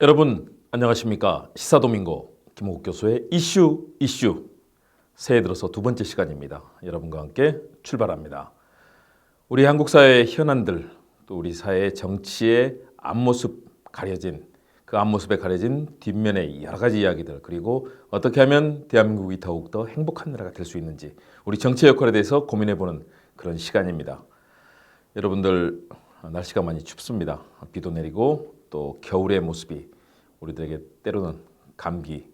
여러분 안녕하십니까? 시사도민고 김호국 교수의 이슈 새해 들어서 두 번째 시간입니다. 여러분과 함께 출발합니다. 우리 한국 사회의 현안들, 또 우리 사회의 정치의 앞모습 가려진 그 앞모습에 가려진 뒷면의 여러 가지 이야기들, 그리고 어떻게 하면 대한민국이 더욱더 행복한 나라가 될 수 있는지 우리 정치의 역할에 대해서 고민해보는 그런 시간입니다. 여러분들 날씨가 많이 춥습니다. 비도 내리고 또 겨울의 모습이 우리들에게 때로는 감기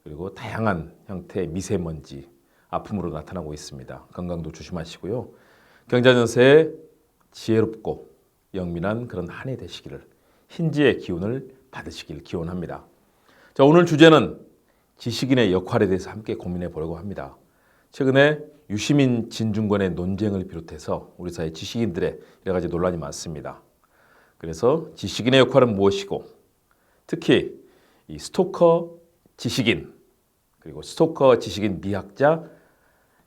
그리고 다양한 형태의 미세먼지, 아픔으로 나타나고 있습니다. 건강도 조심하시고요. 경자년세에 지혜롭고 영민한 그런 한 해 되시기를, hin지의 기운을 받으시길 기원합니다. 자, 오늘 주제는 지식인의 역할에 대해서 함께 고민해 보려고 합니다. 최근에 유시민, 진중권의 논쟁을 비롯해서 우리 사회 지식인들의 여러 가지 논란이 많습니다. 그래서 지식인의 역할은 무엇이고, 특히 이 스토커 지식인, 그리고 스토커 지식인 미학자,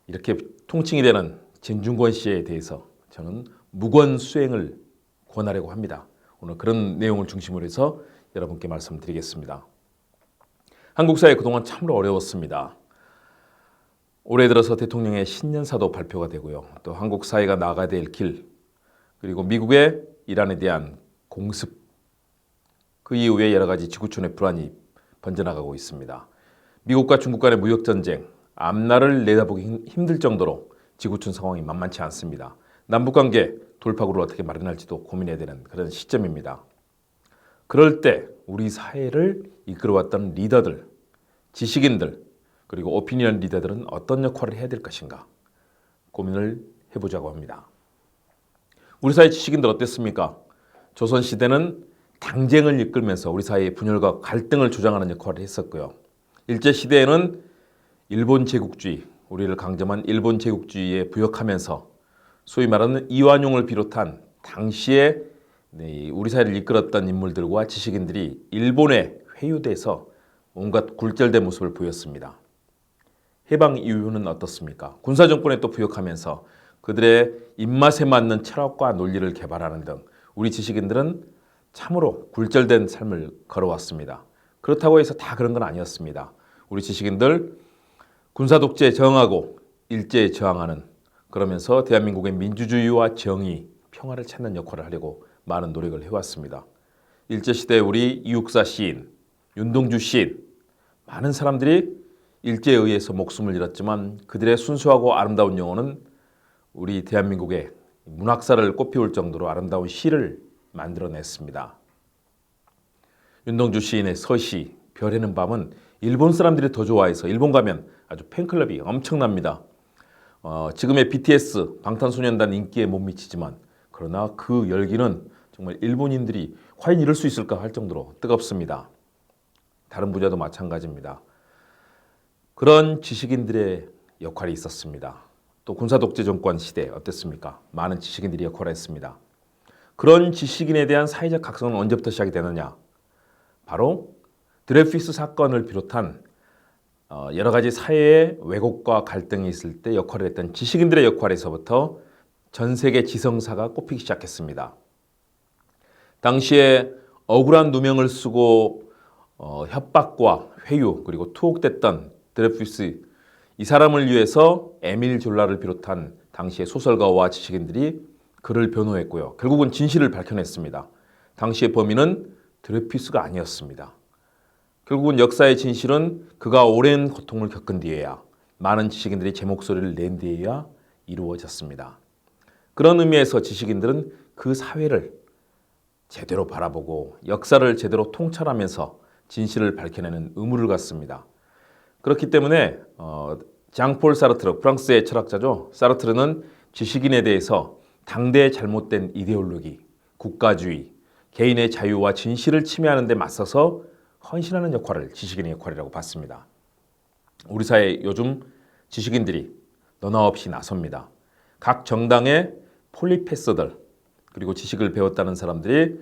이렇게 통칭이 되는 진중권 씨에 대해서 저는 무권 수행을 권하려고 합니다. 오늘 그런 내용을 중심으로 해서 여러분께 말씀드리겠습니다. 한국 사회 그동안 참으로 어려웠습니다. 올해 들어서 대통령의 신년사도 발표가 되고요. 또 한국 사회가 나아가야 될 길, 그리고 미국의 이란에 대한 공습, 그 이후에 여러 가지 지구촌의 불안이 번져나가고 있습니다. 미국과 중국 간의 무역전쟁, 앞날을 내다보기 힘들 정도로 지구촌 상황이 만만치 않습니다. 남북관계 돌파구를 어떻게 마련할지도 고민해야 되는 그런 시점입니다. 그럴 때 우리 사회를 이끌어왔던 리더들, 지식인들, 그리고 오피니언 리더들은 어떤 역할을 해야 될 것인가 고민을 해보자고 합니다. 우리 사회 지식인들 어땠습니까? 조선시대는 당쟁을 이끌면서 우리 사회의 분열과 갈등을 조장하는 역할을 했었고요. 일제시대에는 일본 제국주의, 우리를 강점한 일본 제국주의에 부역하면서 소위 말하는 이완용을 비롯한 당시에 우리 사회를 이끌었던 인물들과 지식인들이 일본에 회유돼서 온갖 굴절된 모습을 보였습니다. 해방 이후는 어떻습니까? 군사정권에 또 부역하면서 그들의 입맛에 맞는 철학과 논리를 개발하는 등 우리 지식인들은 참으로 굴절된 삶을 걸어왔습니다. 그렇다고 해서 다 그런 건 아니었습니다. 우리 지식인들 군사독재에 저항하고 일제에 저항하는, 그러면서 대한민국의 민주주의와 정의, 평화를 찾는 역할을 하려고 많은 노력을 해왔습니다. 일제시대 우리 이육사 시인, 윤동주 시인, 많은 사람들이 일제에 의해서 목숨을 잃었지만 그들의 순수하고 아름다운 영혼은 우리 대한민국의 문학사를 꽃피울 정도로 아름다운 시를 만들어냈습니다. 윤동주 시인의 서시 별에는 밤은 일본 사람들이 더 좋아해서 일본 가면 아주 팬클럽이 엄청납니다. 지금의 BTS, 방탄소년단 인기에 못 미치지만 그러나 그 열기는 정말 일본인들이 과연 이럴 수 있을까 할 정도로 뜨겁습니다. 다른 분야도 마찬가지입니다. 그런 지식인들의 역할이 있었습니다. 또 군사독재 정권 시대 어땠습니까? 많은 지식인들이 역할을 했습니다. 그런 지식인에 대한 사회적 각성은 언제부터 시작이 되느냐? 바로 드레피스 사건을 비롯한 여러 가지 사회의 왜곡과 갈등이 있을 때 역할을 했던 지식인들의 역할에서부터 전 세계 지성사가 꼽히기 시작했습니다. 당시에 억울한 누명을 쓰고 협박과 회유 그리고 투옥됐던 드레피스, 이 사람을 위해서 에밀 졸라를 비롯한 당시의 소설가와 지식인들이 그를 변호했고요. 결국은 진실을 밝혀냈습니다. 당시의 범인은 드레피스가 아니었습니다. 결국은 역사의 진실은 그가 오랜 고통을 겪은 뒤에야, 많은 지식인들이 제 목소리를 낸 뒤에야 이루어졌습니다. 그런 의미에서 지식인들은 그 사회를 제대로 바라보고 역사를 제대로 통찰하면서 진실을 밝혀내는 의무를 갖습니다. 그렇기 때문에 장폴 사르트르, 프랑스의 철학자죠. 사르트르는 지식인에 대해서 당대의 잘못된 이데올로기, 국가주의, 개인의 자유와 진실을 침해하는 데 맞서서 헌신하는 역할을 지식인의 역할이라고 봤습니다. 우리 사회 요즘 지식인들이 너나 없이 나섭니다. 각 정당의 폴리페서들, 그리고 지식을 배웠다는 사람들이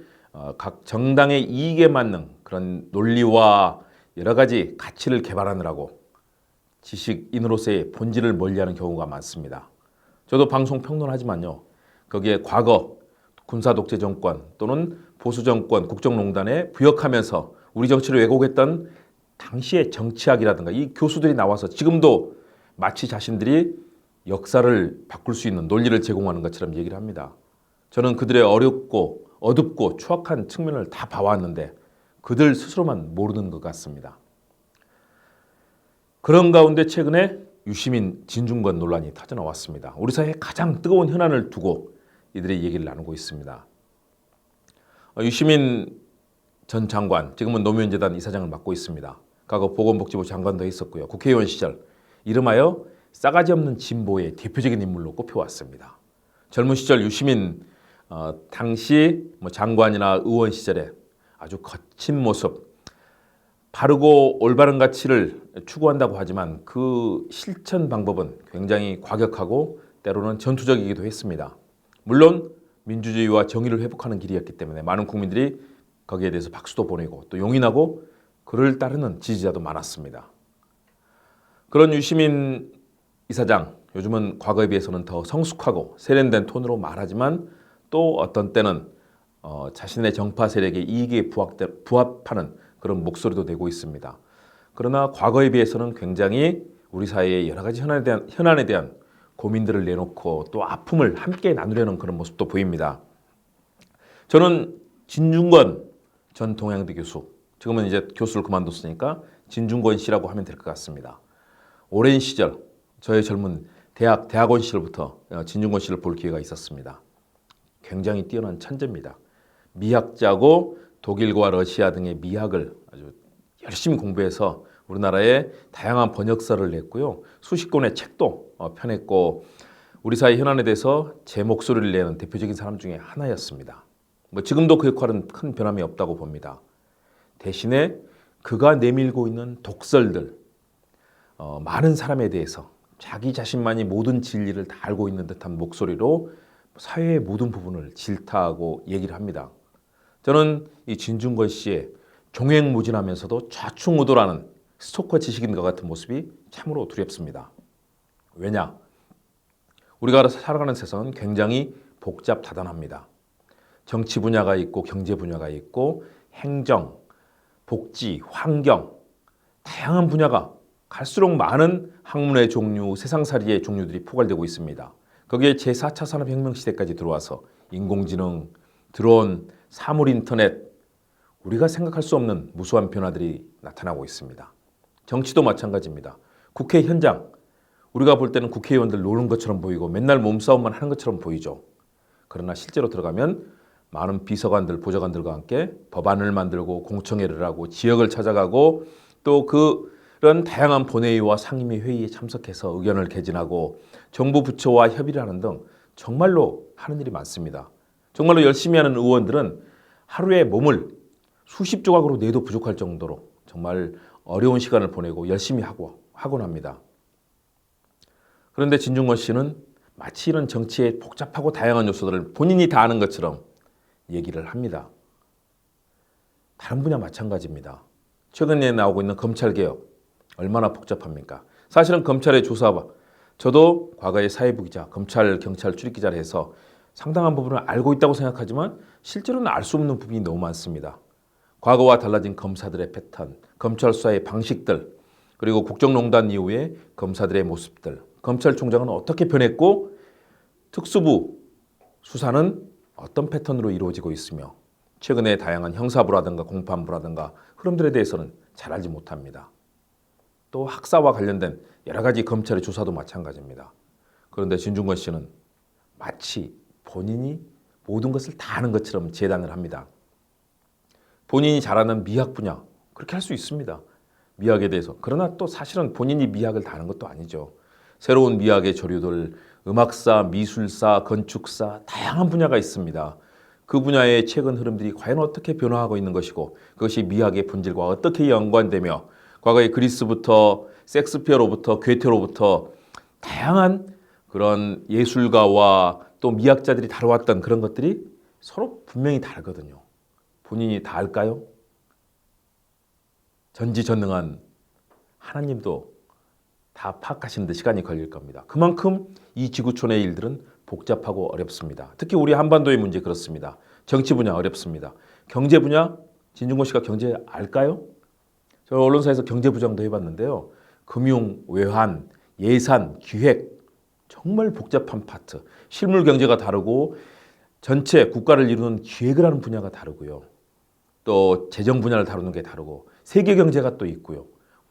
각 정당의 이익에 맞는 그런 논리와 여러 가지 가치를 개발하느라고 지식인으로서의 본질을 멀리하는 경우가 많습니다. 저도 방송 평론하지만요. 거기에 과거 군사독재 정권 또는 보수정권 국정농단에 부역하면서 우리 정치를 왜곡했던 당시의 정치학이라든가 이 교수들이 나와서 지금도 마치 자신들이 역사를 바꿀 수 있는 논리를 제공하는 것처럼 얘기를 합니다. 저는 그들의 어렵고 어둡고 추악한 측면을 다 봐왔는데 그들 스스로만 모르는 것 같습니다. 그런 가운데 최근에 유시민 진중권 논란이 터져나왔습니다. 우리 사회의 가장 뜨거운 현안을 두고 이들의 얘기를 나누고 있습니다. 유시민 전 장관, 지금은 노무현재단 이사장을 맡고 있습니다. 과거 보건복지부 장관도 했었고요. 국회의원 시절 이름하여 싸가지 없는 진보의 대표적인 인물로 꼽혀왔습니다. 젊은 시절 유시민 당시 장관이나 의원 시절에 아주 거친 모습, 바르고 올바른 가치를 추구한다고 하지만 그 실천 방법은 굉장히 과격하고 때로는 전투적이기도 했습니다. 물론 민주주의와 정의를 회복하는 길이었기 때문에 많은 국민들이 거기에 대해서 박수도 보내고 또 용인하고 그를 따르는 지지자도 많았습니다. 그런 유시민 이사장, 요즘은 과거에 비해서는 더 성숙하고 세련된 톤으로 말하지만 또 어떤 때는 자신의 정파 세력의 이익에 부합하는 그런 목소리도 내고 있습니다. 그러나 과거에 비해서는 굉장히 우리 사회의 여러 가지 현안에 대한 고민들을 내놓고 또 아픔을 함께 나누려는 그런 모습도 보입니다. 저는 진중권 전 동양대 교수, 지금은 이제 교수를 그만뒀으니까 진중권 씨라고 하면 될 것 같습니다. 오랜 시절 저의 젊은 대학원 시절부터 진중권 씨를 볼 기회가 있었습니다. 굉장히 뛰어난 천재입니다. 미학자고 독일과 러시아 등의 미학을 아주 열심히 공부해서 우리나라에 다양한 번역서를 냈고요. 수십 권의 책도 펴냈고 우리 사회 현안에 대해서 제 목소리를 내는 대표적인 사람 중에 하나였습니다. 지금도 그 역할은 큰 변함이 없다고 봅니다. 대신에 그가 내밀고 있는 독설들, 많은 사람에 대해서 자기 자신만이 모든 진리를 다 알고 있는 듯한 목소리로 사회의 모든 부분을 질타하고 얘기를 합니다. 저는 이 진중권 씨의 종횡무진하면서도 좌충우돌하는 스토커 지식인과 같은 모습이 참으로 두렵습니다. 왜냐? 우리가 살아가는 세상은 굉장히 복잡다단합니다. 정치 분야가 있고 경제 분야가 있고 행정, 복지, 환경, 다양한 분야가 갈수록 많은 학문의 종류, 세상살이의 종류들이 포괄되고 있습니다. 거기에 제4차 산업혁명 시대까지 들어와서 인공지능, 드론, 사물인터넷, 우리가 생각할 수 없는 무수한 변화들이 나타나고 있습니다. 정치도 마찬가지입니다. 국회 현장, 우리가 볼 때는 국회의원들 노는 것처럼 보이고 맨날 몸싸움만 하는 것처럼 보이죠. 그러나 실제로 들어가면 많은 비서관들, 보좌관들과 함께 법안을 만들고 공청회를 하고 지역을 찾아가고 또 그런 다양한 본회의와 상임위 회의에 참석해서 의견을 개진하고 정부 부처와 협의를 하는 등 정말로 하는 일이 많습니다. 정말로 열심히 하는 의원들은 하루에 몸을 수십 조각으로 내도 부족할 정도로 정말 어려운 시간을 보내고 열심히 하곤 합니다. 그런데 진중권 씨는 마치 이런 정치의 복잡하고 다양한 요소들을 본인이 다 아는 것처럼 얘기를 합니다. 다른 분야 마찬가지입니다. 최근에 나오고 있는 검찰개혁 얼마나 복잡합니까? 사실은 검찰의 조사와 저도 과거에 사회부 기자, 검찰, 경찰 출입 기자를 해서 상당한 부분을 알고 있다고 생각하지만 실제로는 알 수 없는 부분이 너무 많습니다. 과거와 달라진 검사들의 패턴, 검찰 수사의 방식들, 그리고 국정농단 이후에 검사들의 모습들, 검찰총장은 어떻게 변했고 특수부 수사는 어떤 패턴으로 이루어지고 있으며 최근에 다양한 형사부라든가 공판부라든가 흐름들에 대해서는 잘 알지 못합니다. 또 학사와 관련된 여러 가지 검찰의 조사도 마찬가지입니다. 그런데 진중권 씨는 마치 본인이 모든 것을 다 아는 것처럼 재단을 합니다. 본인이 잘하는 미학 분야, 그렇게 할 수 있습니다. 미학에 대해서. 그러나 또 사실은 본인이 미학을 다 아는 것도 아니죠. 새로운 미학의 조류들, 음악사, 미술사, 건축사, 다양한 분야가 있습니다. 그 분야의 최근 흐름들이 과연 어떻게 변화하고 있는 것이고 그것이 미학의 본질과 어떻게 연관되며 과거의 그리스부터 섹스피어로부터 괴테로부터 다양한 그런 예술가와 또 미학자들이 다뤄왔던 그런 것들이 서로 분명히 다르거든요. 본인이 다 알까요? 전지전능한 하나님도 다 파악하시는 데 시간이 걸릴 겁니다. 그만큼 이 지구촌의 일들은 복잡하고 어렵습니다. 특히 우리 한반도의 문제 그렇습니다. 정치 분야 어렵습니다. 경제 분야, 진중권 씨가 경제 알까요? 저 언론사에서 경제부장도 해봤는데요. 금융, 외환, 예산, 기획 정말 복잡한 파트. 실물 경제가 다르고 전체 국가를 이루는 기획을 하는 분야가 다르고요. 또 재정 분야를 다루는 게 다르고 세계 경제가 또 있고요.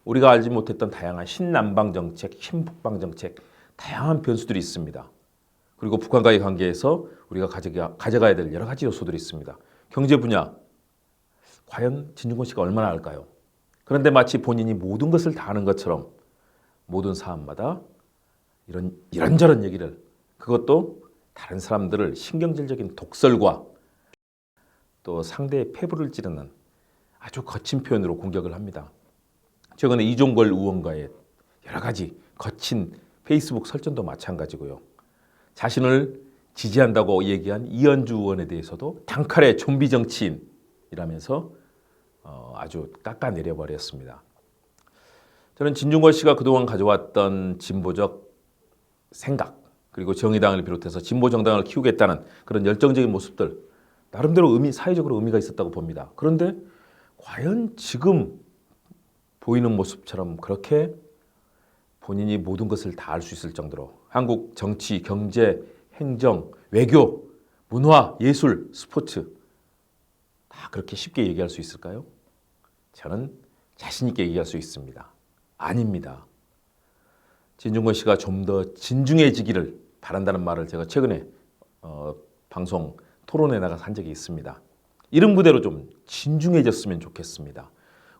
우리가 알지 못했던 다양한 신남방 정책, 신북방 정책, 다양한 변수들이 있습니다. 그리고 북한과의 관계에서 우리가 가져가야 될 여러 가지 요소들이 있습니다. 경제 분야, 과연 진중권 씨가 얼마나 알까요? 그런데 마치 본인이 모든 것을 다 아는 것처럼 모든 사안마다 이런저런 얘기를, 그것도 다른 사람들을 신경질적인 독설과 또 상대의 폐부를 찌르는 아주 거친 표현으로 공격을 합니다. 최근에 이종걸 의원과의 여러 가지 거친 페이스북 설전도 마찬가지고요. 자신을 지지한다고 얘기한 이현주 의원에 대해서도 단칼에 좀비 정치인이라면서 아주 깎아내려 버렸습니다. 저는 진중권 씨가 그동안 가져왔던 진보적 생각, 그리고 정의당을 비롯해서 진보 정당을 키우겠다는 그런 열정적인 모습들 나름대로 사회적으로 의미가 있었다고 봅니다. 그런데 과연 지금 보이는 모습처럼 그렇게 본인이 모든 것을 다 알 수 있을 정도로 한국 정치, 경제, 행정, 외교, 문화, 예술, 스포츠 다 그렇게 쉽게 얘기할 수 있을까요? 저는 자신 있게 얘기할 수 있습니다. 아닙니다. 진중권 씨가 좀 더 진중해지기를 바란다는 말을 제가 최근에 방송 토론에 나가서 한 적이 있습니다. 이런 부대로 좀 진중해졌으면 좋겠습니다.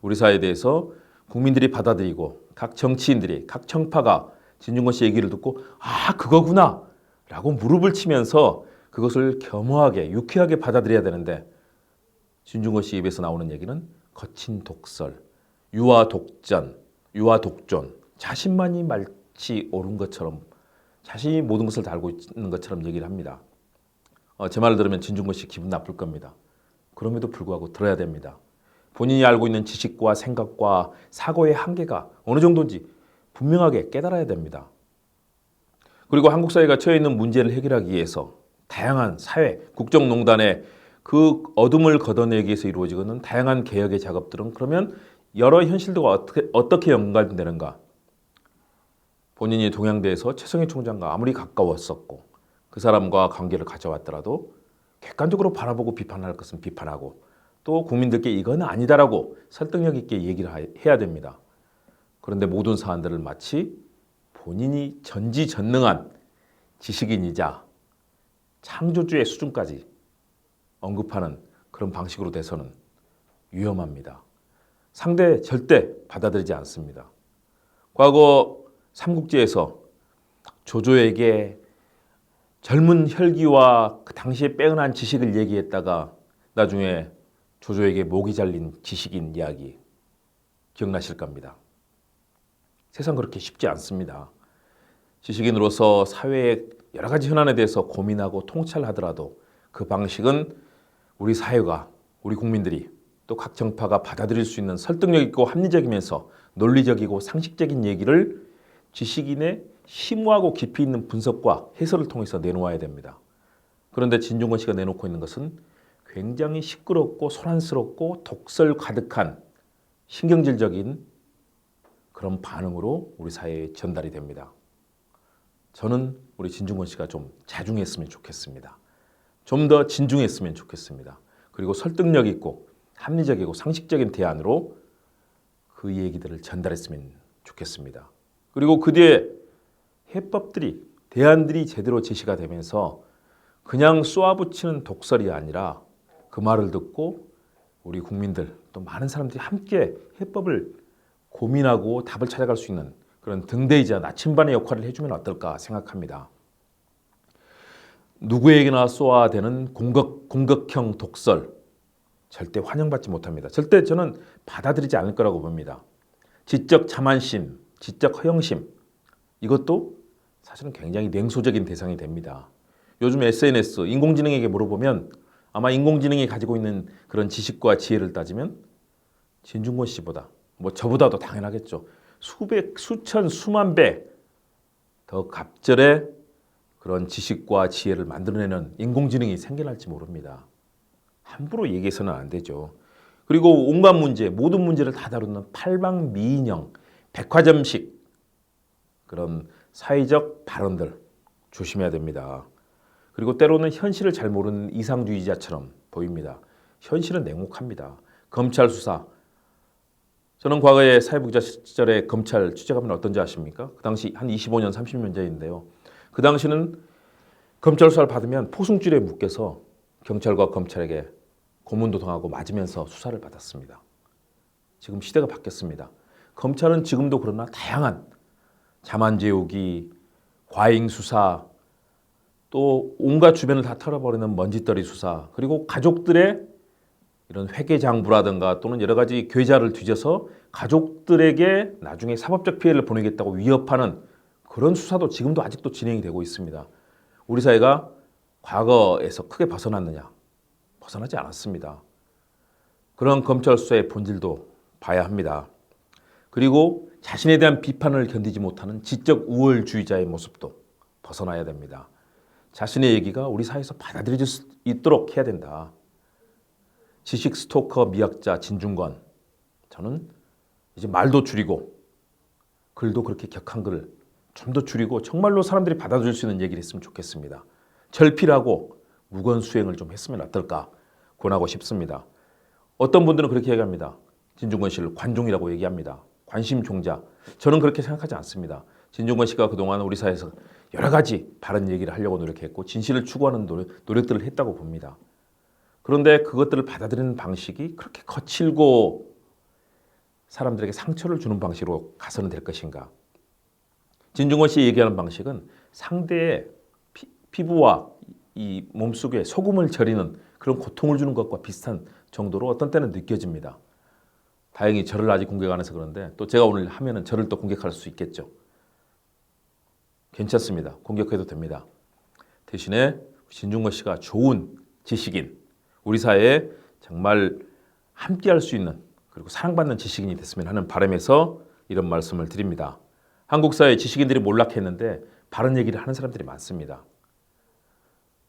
우리 사회에 대해서 국민들이 받아들이고 각 정치인들이, 각 정파가 진중권 씨 얘기를 듣고 아 그거구나 라고 무릎을 치면서 그것을 겸허하게 유쾌하게 받아들여야 되는데 진중권 씨 입에서 나오는 얘기는 거친 독설, 유아 독전, 자신만이 마치 옳은 것처럼 자신이 모든 것을 다 알고 있는 것처럼 얘기를 합니다. 제 말을 들으면 진중권 씨 기분 나쁠 겁니다. 그럼에도 불구하고 들어야 됩니다. 본인이 알고 있는 지식과 생각과 사고의 한계가 어느 정도인지 분명하게 깨달아야 됩니다. 그리고 한국 사회가 처해 있는 문제를 해결하기 위해서 다양한 사회, 국정농단의 그 어둠을 걷어내기 위해서 이루어지는 다양한 개혁의 작업들은 그러면 여러 현실들과 어떻게 연관되는가? 본인이 동양대에서 최성희 총장과 아무리 가까웠었고 그 사람과 관계를 가져왔더라도 객관적으로 바라보고 비판할 것은 비판하고 또 국민들께 이건 아니다라고 설득력 있게 얘기를 해야 됩니다. 그런데 모든 사안들을 마치 본인이 전지전능한 지식인이자 창조주의 수준까지 언급하는 그런 방식으로 돼서는 위험합니다. 상대 절대 받아들이지 않습니다. 과거 삼국지에서 조조에게 젊은 혈기와 그 당시에 빼어난 지식을 얘기했다가 나중에 조조에게 목이 잘린 지식인 이야기 기억나실 겁니다. 세상 그렇게 쉽지 않습니다. 지식인으로서 사회의 여러 가지 현안에 대해서 고민하고 통찰하더라도 그 방식은 우리 사회가, 우리 국민들이 또 각 정파가 받아들일 수 있는 설득력 있고 합리적이면서 논리적이고 상식적인 얘기를 지식인의 심오하고 깊이 있는 분석과 해설을 통해서 내놓아야 됩니다. 그런데 진중권 씨가 내놓고 있는 것은 굉장히 시끄럽고 소란스럽고 독설 가득한 신경질적인 그런 반응으로 우리 사회에 전달이 됩니다. 저는 우리 진중권 씨가 좀 자중했으면 좋겠습니다. 좀 더 진중했으면 좋겠습니다. 그리고 설득력 있고 합리적이고 상식적인 대안으로 그 얘기들을 전달했으면 좋겠습니다. 그리고 그 뒤에 해법들이, 대안들이 제대로 제시가 되면서 그냥 쏘아붙이는 독설이 아니라 그 말을 듣고 우리 국민들 또 많은 사람들이 함께 해법을 고민하고 답을 찾아갈 수 있는 그런 등대이자 나침반의 역할을 해주면 어떨까 생각합니다. 누구에게나 쏘아대는 공격형 독설 절대 환영받지 못합니다. 절대 저는 받아들이지 않을 거라고 봅니다. 지적 자만심, 지적 허영심 이것도 사실은 굉장히 냉소적인 대상이 됩니다. 요즘 SNS, 인공지능에게 물어보면 아마 인공지능이 가지고 있는 그런 지식과 지혜를 따지면 진중권 씨보다 저보다도 당연하겠죠. 수백, 수천, 수만 배 더 갑절의 그런 지식과 지혜를 만들어내는 인공지능이 생겨날지 모릅니다. 함부로 얘기해서는 안 되죠. 그리고 온갖 문제, 모든 문제를 다 다루는 팔방미인형, 백화점식 그런 사회적 발언들 조심해야 됩니다. 그리고 때로는 현실을 잘 모르는 이상주의자처럼 보입니다. 현실은 냉혹합니다. 검찰 수사. 저는 과거에 사회부기자 시절에 검찰 취재가면 어떤지 아십니까? 그 당시 한 25년, 30년 전인데요. 그 당시는 검찰 수사를 받으면 포승줄에 묶여서 경찰과 검찰에게 고문도 당하고 맞으면서 수사를 받았습니다. 지금 시대가 바뀌었습니다. 검찰은 지금도 그러나 다양한 자만재우기, 과잉 수사, 또 온갖 주변을 다 털어버리는 먼지떨이 수사, 그리고 가족들의 이런 회계장부라든가 또는 여러 가지 계좌를 뒤져서 가족들에게 나중에 사법적 피해를 보내겠다고 위협하는 그런 수사도 지금도 아직도 진행이 되고 있습니다. 우리 사회가 과거에서 크게 벗어났느냐? 벗어나지 않았습니다. 그런 검찰 수사의 본질도 봐야 합니다. 그리고 자신에 대한 비판을 견디지 못하는 지적 우월주의자의 모습도 벗어나야 됩니다. 자신의 얘기가 우리 사회에서 받아들여질 수 있도록 해야 된다. 지식 스토커 미학자 진중권, 저는 이제 말도 줄이고 글도 그렇게 격한 글을 좀 더 줄이고 정말로 사람들이 받아들일 수 있는 얘기를 했으면 좋겠습니다. 절필하고 무건 수행을 좀 했으면 어떨까 권하고 싶습니다. 어떤 분들은 그렇게 얘기합니다. 진중권 씨를 관종이라고 얘기합니다. 관심종자. 저는 그렇게 생각하지 않습니다. 진중권 씨가 그동안 우리 사회에서 여러 가지 바른 얘기를 하려고 노력했고 진실을 추구하는 노력들을 했다고 봅니다. 그런데 그것들을 받아들이는 방식이 그렇게 거칠고 사람들에게 상처를 주는 방식으로 가서는 될 것인가? 진중권 씨 얘기하는 방식은 상대의 피부와 이 몸속에 소금을 절이는 그런 고통을 주는 것과 비슷한 정도로 어떤 때는 느껴집니다. 다행히 저를 아직 공격 안 해서 그런데 또 제가 오늘 하면은 저를 또 공격할 수 있겠죠. 괜찮습니다. 공격해도 됩니다. 대신에 진중권 씨가 좋은 지식인, 우리 사회에 정말 함께할 수 있는 그리고 사랑받는 지식인이 됐으면 하는 바람에서 이런 말씀을 드립니다. 한국 사회 지식인들이 몰락했는데 바른 얘기를 하는 사람들이 많습니다.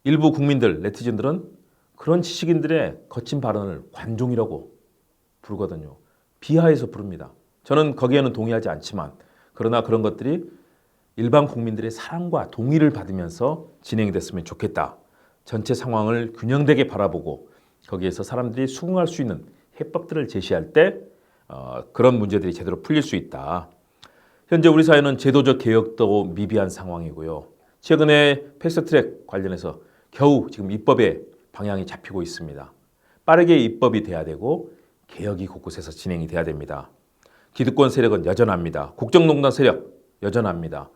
일부 국민들, 네티즌들은 그런 지식인들의 거친 발언을 관종이라고 부르거든요. 비하해서 부릅니다. 저는 거기에는 동의하지 않지만 그러나 그런 것들이 일반 국민들의 사랑과 동의를 받으면서 진행이 됐으면 좋겠다. 전체 상황을 균형되게 바라보고 거기에서 사람들이 수긍할 수 있는 해법들을 제시할 때 그런 문제들이 제대로 풀릴 수 있다. 현재 우리 사회는 제도적 개혁도 미비한 상황이고요. 최근에 패스트트랙 관련해서 겨우 지금 입법의 방향이 잡히고 있습니다. 빠르게 입법이 돼야 되고 개혁이 곳곳에서 진행이 돼야 됩니다. 기득권 세력은 여전합니다. 국정농단 세력 여전합니다.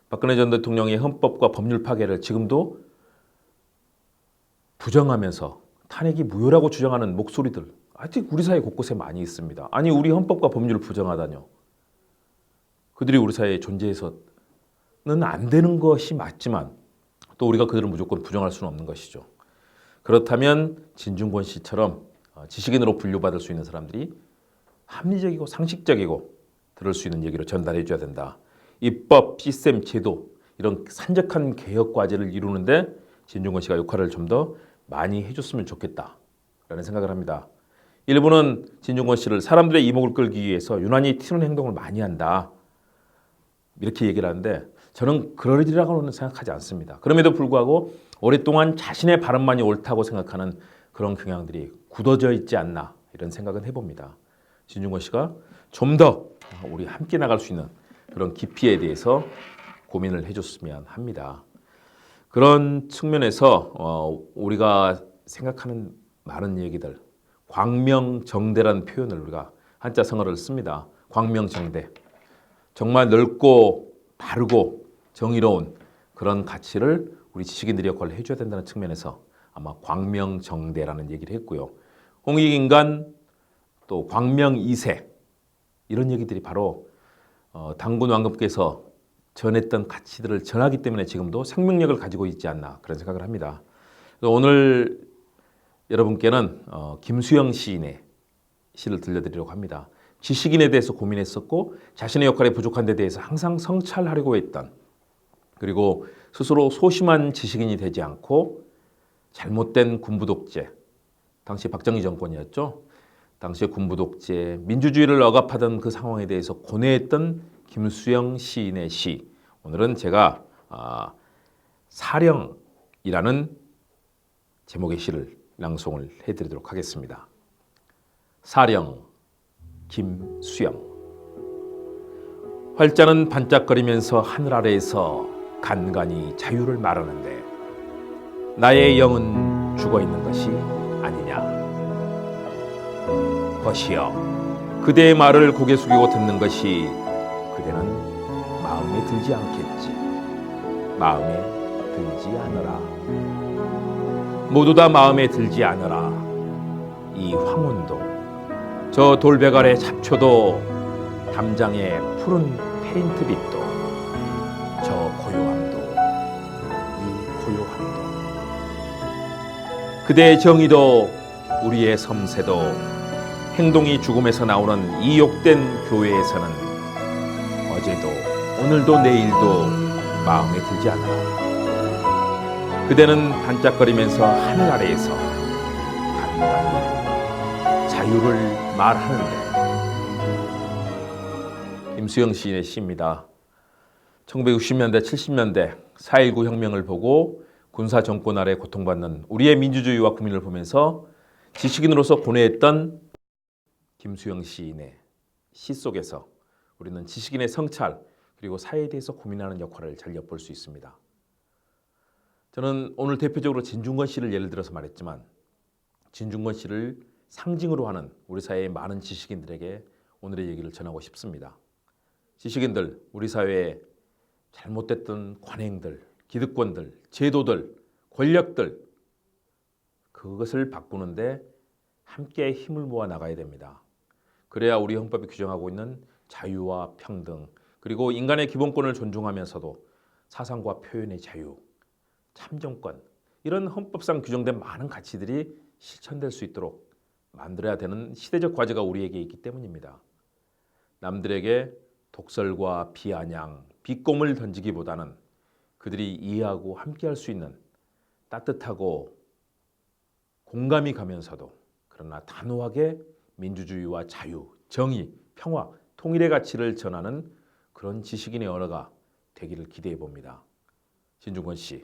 박근혜 전 대통령의 헌법과 법률 파괴를 지금도 부정하면서 탄핵이 무효라고 주장하는 목소리들 아직 우리 사회 곳곳에 많이 있습니다. 아니 우리 헌법과 법률을 부정하다뇨. 그들이 우리 사회에 존재해서는 안 되는 것이 맞지만 또 우리가 그들을 무조건 부정할 수는 없는 것이죠. 그렇다면 진중권 씨처럼 지식인으로 분류받을 수 있는 사람들이 합리적이고 상식적이고 들을 수 있는 얘기로 전달해 줘야 된다. 입법, 시스템, 제도 이런 산적한 개혁 과제를 이루는데 진중권 씨가 역할을 좀 더 많이 해줬으면 좋겠다라는 생각을 합니다. 일부는 진중권 씨를 사람들의 이목을 끌기 위해서 유난히 튀는 행동을 많이 한다. 이렇게 얘기를 하는데 저는 그러리라고는 생각하지 않습니다. 그럼에도 불구하고 오랫동안 자신의 발언만이 옳다고 생각하는 그런 경향들이 굳어져 있지 않나 이런 생각은 해봅니다. 진중권 씨가 좀 더 우리 함께 나갈 수 있는 그런 깊이에 대해서 고민을 해줬으면 합니다. 그런 측면에서 우리가 생각하는 많은 얘기들 광명정대라는 표현을 우리가 한자 성어를 씁니다. 광명정대. 정말 넓고 바르고 정의로운 그런 가치를 우리 지식인들이 역할을 해줘야 된다는 측면에서 아마 광명정대라는 얘기를 했고요. 홍익인간 또 광명이세 이런 얘기들이 바로 당군 왕급께서 전했던 가치들을 전하기 때문에 지금도 생명력을 가지고 있지 않나 그런 생각을 합니다. 오늘 여러분께는 김수영 시인의 시를 들려드리려고 합니다. 지식인에 대해서 고민했었고 자신의 역할에 부족한 데 대해서 항상 성찰하려고 했던, 그리고 스스로 소심한 지식인이 되지 않고 잘못된 군부 독재, 당시 박정희 정권이었죠. 당시의 군부 독재, 민주주의를 억압하던 그 상황에 대해서 고뇌했던 김수영 시인의 시, 오늘은 제가 사령이라는 제목의 시를 낭송을 해드리도록 하겠습니다. 사령, 김수영. 활자는 반짝거리면서 하늘 아래에서 간간히 자유를 말하는데 나의 영은 죽어있는 것이 아니냐. 벗이여, 그대의 말을 고개 숙이고 듣는 것이 그대는 마음에 들지 않겠지. 마음에 들지 않으라. 모두 다 마음에 들지 않으라. 이 황혼도, 저 돌백 아래 잡초도, 담장의 푸른 페인트빛도, 저 고요함도, 이 고요함도, 그대의 정의도, 우리의 섬세도, 행동이 죽음에서 나오는 이 욕된 교회에서는 어제도 오늘도 내일도 마음에 들지 않아. 그대는 반짝거리면서 하늘 아래에서 간간히 자유를 말하는데. 김수영 시인의 시입니다. 1960년대, 70년대 4.19 혁명을 보고 군사 정권 아래 고통받는 우리의 민주주의와 국민을 보면서 지식인으로서 고뇌했던 김수영 시인의 시 속에서 우리는 지식인의 성찰, 그리고 사회에 대해서 고민하는 역할을 잘 엿볼 수 있습니다. 저는 오늘 대표적으로 진중권 씨를 예를 들어서 말했지만, 진중권 씨를 상징으로 하는 우리 사회의 많은 지식인들에게 오늘의 얘기를 전하고 싶습니다. 지식인들, 우리 사회에 잘못됐던 관행들, 기득권들, 제도들, 권력들, 그것을 바꾸는데 함께 힘을 모아 나가야 됩니다. 그래야 우리 헌법이 규정하고 있는 자유와 평등, 그리고 인간의 기본권을 존중하면서도 사상과 표현의 자유, 참정권, 이런 헌법상 규정된 많은 가치들이 실천될 수 있도록 만들어야 되는 시대적 과제가 우리에게 있기 때문입니다. 남들에게 독설과 비아냥, 비꼼을 던지기보다는 그들이 이해하고 함께할 수 있는 따뜻하고 공감이 가면서도 그러나 단호하게 민주주의와 자유, 정의, 평화, 통일의 가치를 전하는 그런 지식인의 언어가 되기를 기대해 봅니다. 진중권 씨,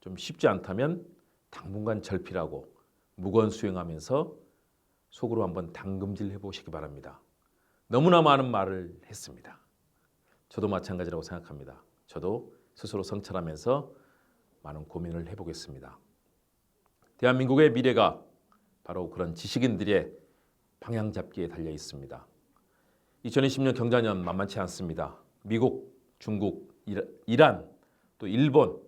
좀 쉽지 않다면 당분간 절필하고 무건 수행하면서 속으로 한번 당금질 해보시기 바랍니다. 너무나 많은 말을 했습니다. 저도 마찬가지라고 생각합니다. 저도 스스로 성찰하면서 많은 고민을 해보겠습니다. 대한민국의 미래가 바로 그런 지식인들의 방향 잡기에 달려 있습니다. 2020년 경자년 만만치 않습니다. 미국, 중국, 이란, 또 일본,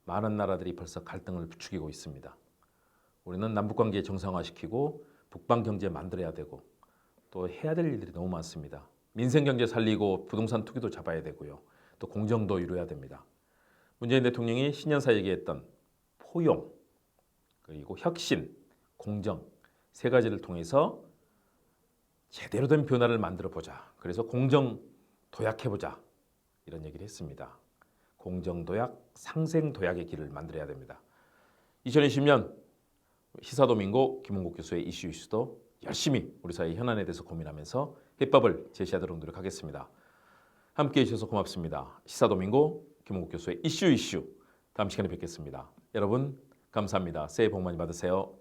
많은 나라들이 벌써 갈등을 부추기고 있습니다. 우리는 남북관계 정상화시키고 북방경제 만들어야 되고 또 해야 될 일들이 너무 많습니다. 민생경제 살리고 부동산 투기도 잡아야 되고요. 또 공정도 이루어야 됩니다. 문재인 대통령이 신년사 얘기했던 포용, 그리고 혁신, 공정, 세 가지를 통해서 제대로 된 변화를 만들어 보자. 그래서 공정 도약해 보자. 이런 얘기를 했습니다. 공정 도약, 상생 도약의 길을 만들어야 됩니다. 2020년 시사도민고 김홍국 교수의 이슈도 열심히 우리 사회 현안에 대해서 고민하면서 해법을 제시하도록 노력하겠습니다. 함께해 주셔서 고맙습니다. 시사도민고 김홍국 교수의 이슈 다음 시간에 뵙겠습니다. 여러분 감사합니다. 새해 복 많이 받으세요.